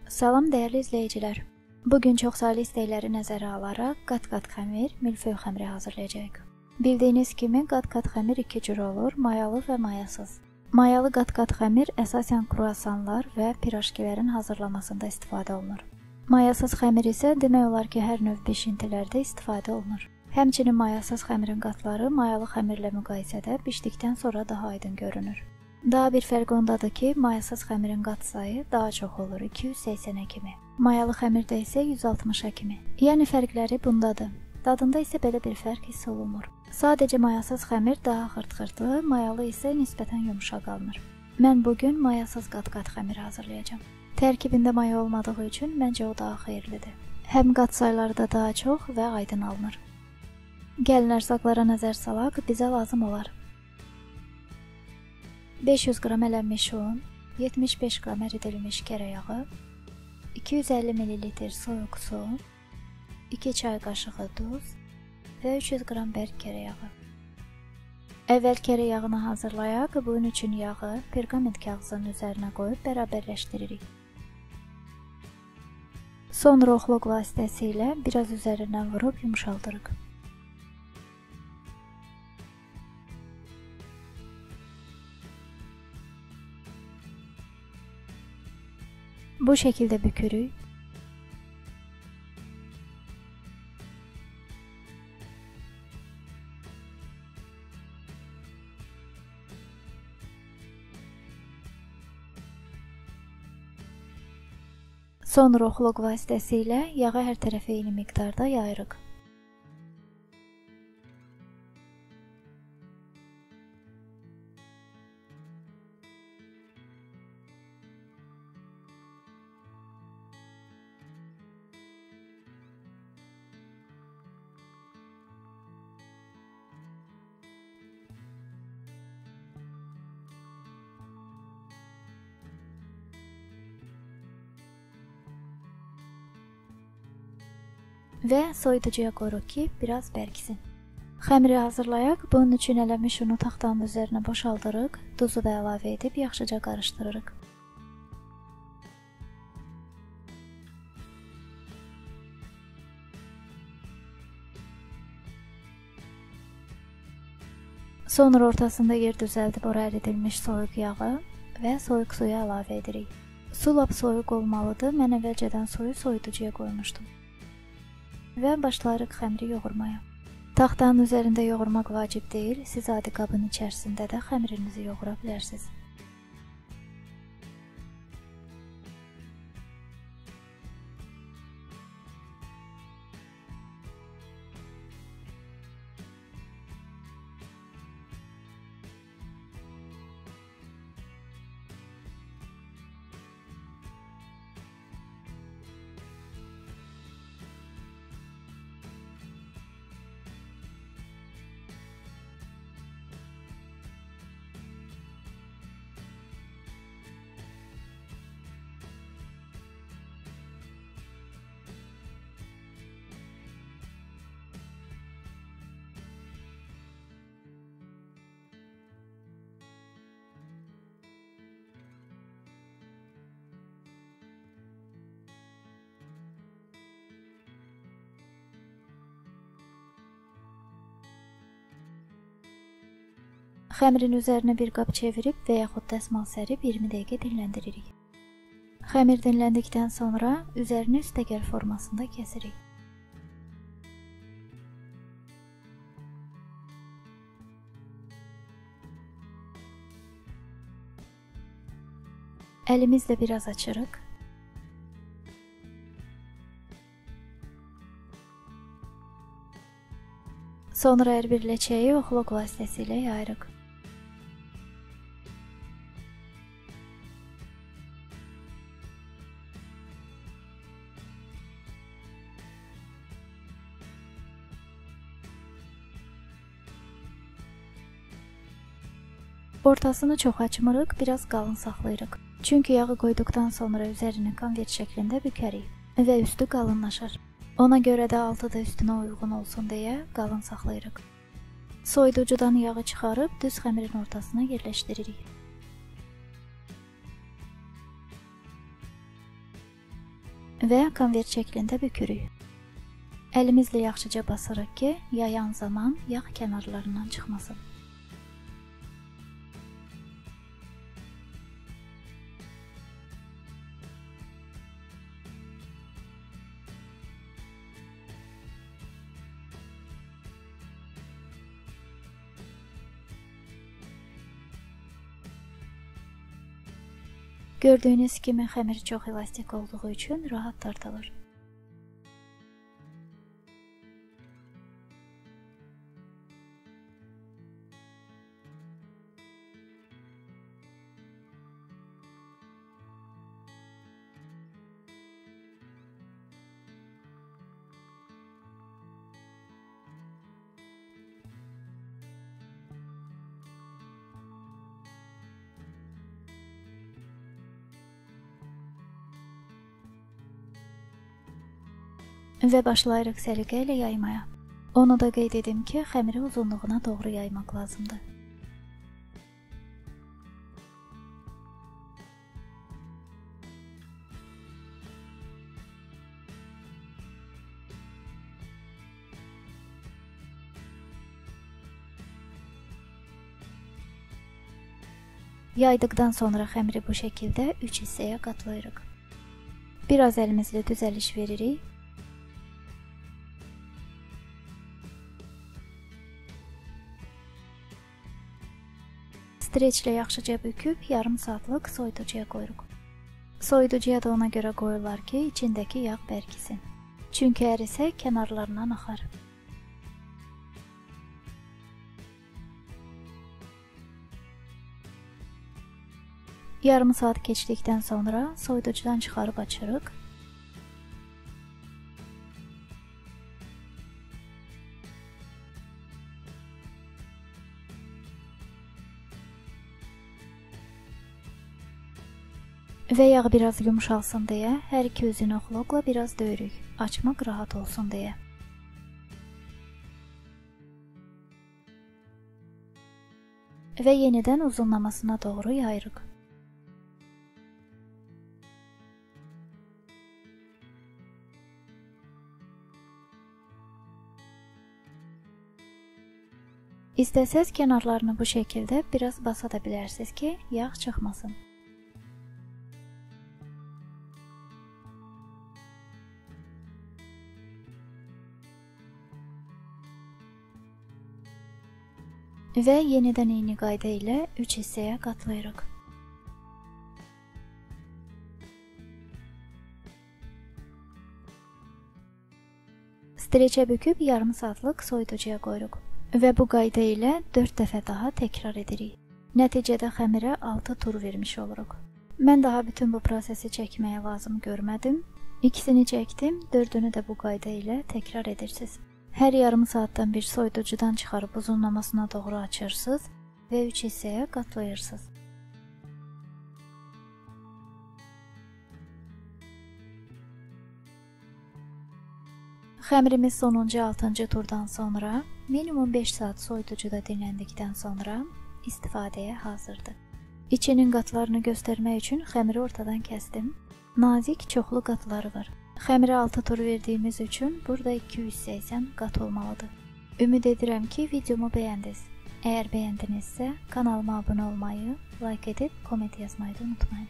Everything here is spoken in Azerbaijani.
Salam dəyərli izləyicilər. Bugün çoxsaylı istəkləri nəzərə alaraq qat-qat xəmir, milföy xəmiri hazırlayacağıq. Bildiyiniz kimi qat-qat xəmir iki cür olur, mayalı və mayasız. Mayalı qat-qat xəmir əsasən kruasanlar və pirajkilərin hazırlamasında istifadə olunur. Mayasız xəmir isə demək olar ki, hər növ bişintilərdə istifadə olunur. Həmçinin mayasız xəmirin qatları mayalı xəmirlə müqayisədə bişdikdən sonra daha aydın görünür. Daha bir fərq ondadır ki, mayasız xəmirin qat sayı daha çox olur, 280-ə kimi. Mayalı xəmirdə isə 160-a kimi. Yəni fərqləri bundadır. Dadında isə belə bir fərq hiss olunmur. Sadəcə mayasız xəmir daha xırt-xırtlı, mayalı isə nisbətən yumşaq alınır. Mən bugün mayasız qat-qat xəmir hazırlayacağam. Tərkibində maya olmadığı üçün məncə o daha xeyirlidir. Həm qat sayları da daha çox və aydın alınır. Gəlin ərzaqlara nəzər salaq, bizə lazım olar. 500 qram ələnmiş un, 75 qram əridilmiş kərə yağı, 250 ml soyuq su, 2 çay qaşığı duz və 300 qram bərk kərə yağı. Əvvəl kərə yağını hazırlayaq, bunun üçün yağı perqament kağızının üzərinə qoyub bərabərləşdiririk. Sonra oxluq vasitəsilə biraz üzərindən vurub yumşaldırıq. Bu şəkildə bükürük. Sonra oxluq vasitəsilə yağı hər tərəfə eyni miqdarda yayırıq. Və soyuducuya qoyuruq ki, biraz bərksin. Xəmiri hazırlayaq, bunun üçün ələnmiş unu taxtanın üzərinə boşaldırıq, duzu da əlavə edib yaxşıca qarışdırırıq. Sonra ortasında yer düzəldib ora əridilmiş soyuq yağı və soyuq suyu əlavə edirik. Su lap soyuq olmalıdır, mən əvvəlcədən suyu soyuducuya qoymuşdum. Və başlayırıq xəmiri yoğurmaya. Taxtanın üzərində yoğurmaq vacib deyil, siz adi qabın içərisində də xəmirinizi yoğura bilərsiniz. Xəmirin üzərinə bir qab çevirib və yaxud dəsmal sərib 20 dəqiqə dinləndiririk. Xəmir dinləndikdən sonra üzərini üstəgəl formasında kəsirik. Əlimizlə biraz açırıq. Sonra hər bir ləçəyi oxluq vasitəsilə yayırıq. Ortasını çox açmırıq, biraz qalın saxlayırıq. Çünki yağı qoyduqdan sonra üzərini konvert şəklində bükərik və üstü qalınlaşır. Ona görə də altı da üstünə uyğun olsun deyə qalın saxlayırıq. Soyuducudan yağı çıxarıb düz xəmirin ortasına yerləşdiririk. və konvert şəklində bükürük. Əlimizlə yaxşıca basırıq ki, yayan zaman yağ kənarlarından çıxmasın. Gördüyünüz kimi xəmir çox elastik olduğu üçün rahat tartılır. Və başlayırıq səliqə ilə yaymaya. Onu da qeyd edim ki, xəmiri uzunluğuna doğru yaymaq lazımdır. Yaydıqdan sonra xəmiri bu şəkildə 3 hissəyə qatlayırıq. Biraz əlimizlə düzəliş veririk. Streçlə yaxşıca büküb yarım saatlıq soyuducuya qoyuruq. Soyuducuya da ona görə qoyurlar ki, içindəki yağ bərkisin. Çünki ərisə kənarlarından axar. Yarım saat keçdikdən sonra soyuducudan çıxarıb açırıq. Və yağ biraz yumşalsın deyə hər iki üzünü oxloqla biraz döyürük, açmaq rahat olsun deyə. Və yenidən uzunlamasına doğru yayırıq. İstəsəz kənarlarını bu şəkildə biraz basa da bilərsiniz ki, yağ çıxmasın. Və yenidən eyni qayda ilə 3 hissəyə qatlayırıq. Streçə büküb yarım saatlıq soyuducuya qoyuruq. Və bu qayda ilə 4 dəfə daha təkrar edirik. Nəticədə xəmirə 6 tur vermiş oluruq. Mən daha bütün bu prosesi çəkməyə lazım görmədim. İkisini çəkdim, 4-ünü də bu qayda ilə təkrar edirsiniz. Hər yarım saatdan bir soyuducudan çıxarıb uzunlamasına doğru açırsınız və 3 hissəyə qatlayırsınız. Xəmirimiz sonuncu 6-cı turdan sonra minimum 5 saat soyuducuda dinləndikdən sonra istifadəyə hazırdır. İçinin qatlarını göstərmək üçün xəmiri ortadan kəsdim. Nazik, çoxlu qatları var. Xəmirə 6 tur verdiyimiz üçün burada 280 qat olmalıdır. Ümid edirəm ki, videomu bəyəndiniz. Əgər bəyəndinizsə, kanalıma abunə olmayı, like edib, komment yazmayı da unutmayın.